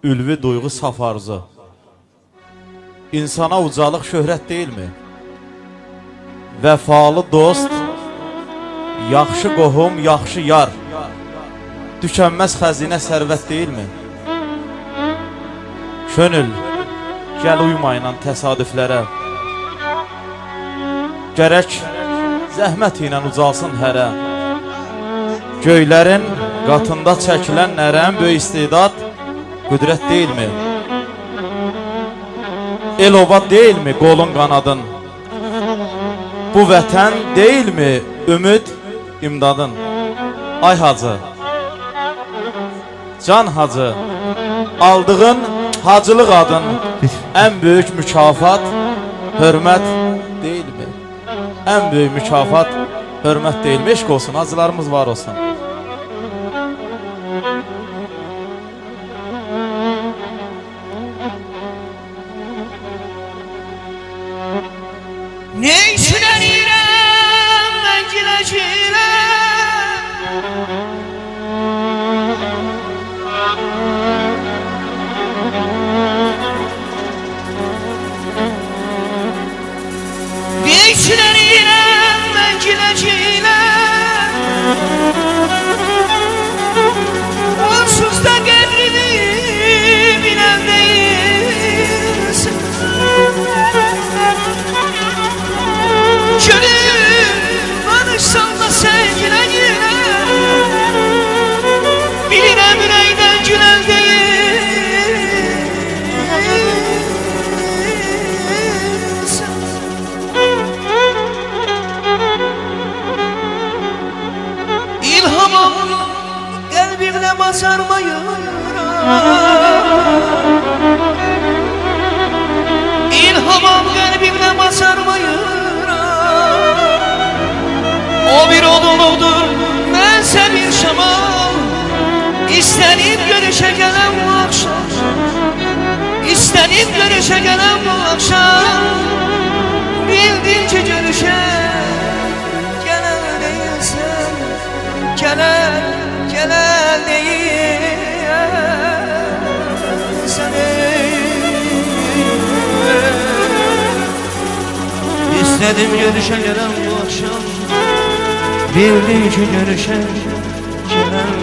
ülvi duyğu saf arzu. İnsana ucalıq şöhrət deyilmi? Vəfalı dost, yaxşı qohum, yaxşı yar, tükənməz xəzinə sərvət deyilmi? Könül, gəl uymayla təsadüflərə, gərək zəhmət ilə ucalsın hərə. Göylərin qatında çəkilən nərəm böyük istedad qüdrət deyilmi? El oba deyilmi qolun qanadın? Bu vətən deyilmi ümid imdadın? Ay hacı, can hacı, aldığın hacılıq adın ən böyük mükafat hörmət deyilmi? Ən böyük mükafat hörmət deyilmi? Eşq olsun, hacılarımız var olsun. Ne işlənirəm mən giləcirəm, ne işlənirəm mən giləcirəm, onsuz da qədrini bilən deyilsin. Gönül danışsan da sevgilə girəm, bilirəm ürəkdən güləl deyilsən. İlhamam qəlbimlə basarmayıram, İlhamam qəlbimlə basarmayıram. O bir oduludur, mənsə bir şamal, İstənib görüşə gələn bu axşam, İstənib görüşə gələn bu axşam, bildin ki görüşə gələn deyilsən, gələn deyilsən. İstədim görüşə gələn bu axşam, bildin ki görüşə gələn